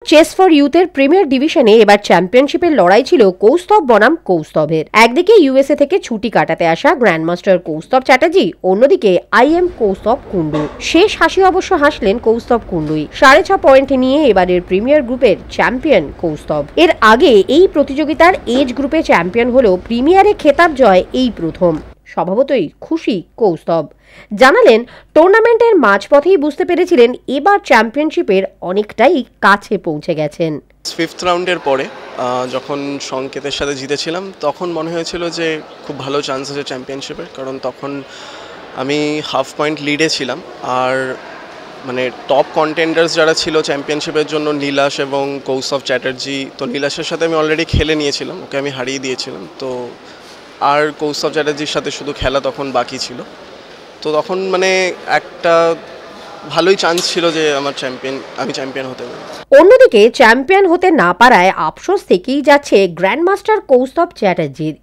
Chess for ইউথের premier ডিভিশনে এবার চ্যাম্পিয়নশিপের লড়াই ছিল কৌস্তভ বনাম কৌস্তভের। একদিকে ইউএসএ থেকে ছুটি কাটাতে আসা গ্র্যান্ডমাস্টার কৌস্তভ চ্যাটার্জি, অন্যদিকে আইএম কৌস্তভ কুন্ডু। শেষ হাসি অবশ্য হাসলেন কৌস্তভ কুন্ডুই। 6.5 পয়েন্ট নিয়ে এবারের প্রিমিয়ার গ্রুপের চ্যাম্পিয়ন কৌস্তভ। এর আগে এই প্রতিযোগিতার এজ গ্রুপে চ্যাম্পিয়ন হলেও প্রিমিয়ারে খেতাব জয় এই প্রথম। স্বভাবতই খুশি কৌস্তভ। জানালেন, টুর্নামেন্টের মাঝপথেই বুঝতে পেরেছিলেন এবার চ্যাম্পিয়নশিপের অনেকটাই কাছে পৌঁছে গেছেন। ফিফথ রাউন্ডের পরে যখন সংকেতের সাথে জিতেছিলাম তখন মনে হয়েছিল যে খুব ভালো চান্স আছে চ্যাম্পিয়নশিপের, কারণ তখন আমি হাফ পয়েন্ট লিডে ছিলাম। আর মানে টপ কন্টেন্ডার্স যারা ছিল চ্যাম্পিয়নশিপের জন্য, নীলাশ এবং কৌস্তভ চ্যাটার্জি, তো নীলাশের সাথে আমি অলরেডি খেলে নিয়েছিলাম, ওকে আমি হারিয়ে দিয়েছিলাম। তো আর কৌস্তভ চ্যাটার্জির সাথে শুধু খেলা তখন বাকি ছিল। তো তখন মানে একটা ভালোই চান্স ছিল যে আমি চ্যাম্পিয়ন হতে পারি। অন্যদিকে চ্যাম্পিয়ন হতে না পারায় আফসোস থেকেই যাচ্ছে গ্র্যান্ডমাস্টার কৌস্তভ চ্যাটার্জির।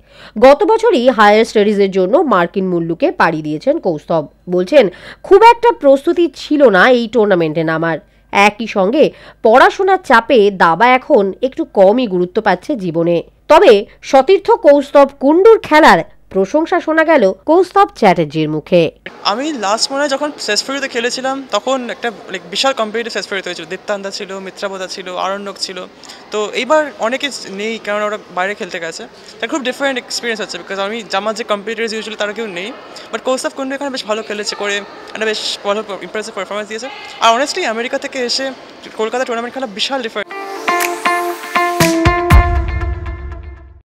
গত বছরই হায়ার স্টাডিজের জন্য মার্কিন মুল্লুকে পাড়ি দিয়েছেন কৌস্তভ। বলছেন, খুব একটা প্রস্তুতি ছিল না এই টুর্নামেন্টে নামার। একই সঙ্গে পড়াশোনার চাপে দাবা এখন একটু কমই গুরুত্ব পাচ্ছে জীবনে। তবে সতীর্থ কৌস্তভ কুন্ডুর খেলার প্রশংসা শোনা গেল কৌস্তভ চ্যাটার্জির মুখে। আমি লাস্ট মনে হয় যখন সেসফেরিতে খেলেছিলাম তখন একটা বিশাল কম্পিটিটিভ সেসফেরিতে হয়েছিল। দীপ্তান্দা ছিল, মিত্রাবোধা ছিল, আরণ্যক ছিল। তো এইবার অনেকে নেই, কারণ ওরা বাইরে খেলতে গেছে। তার খুব ডিফারেন্ট এক্সপিরিয়েন্স আছে, বিকজ আমার যে কম্পিটিটার্স ইউজুয়ালি তারা কেউ নেই। বাট কৌস্তভ কুন্ডু এখানে বেশ ভালো খেলেছে, করে একটা বেশ ভালো ইমপ্রেসিভ পারফরমেন্স দিয়েছে। আর অনেস্টলি আমেরিকা থেকে এসে কলকাতা টুর্নামেন্ট খেলা বিশাল ডিফারেন্ট।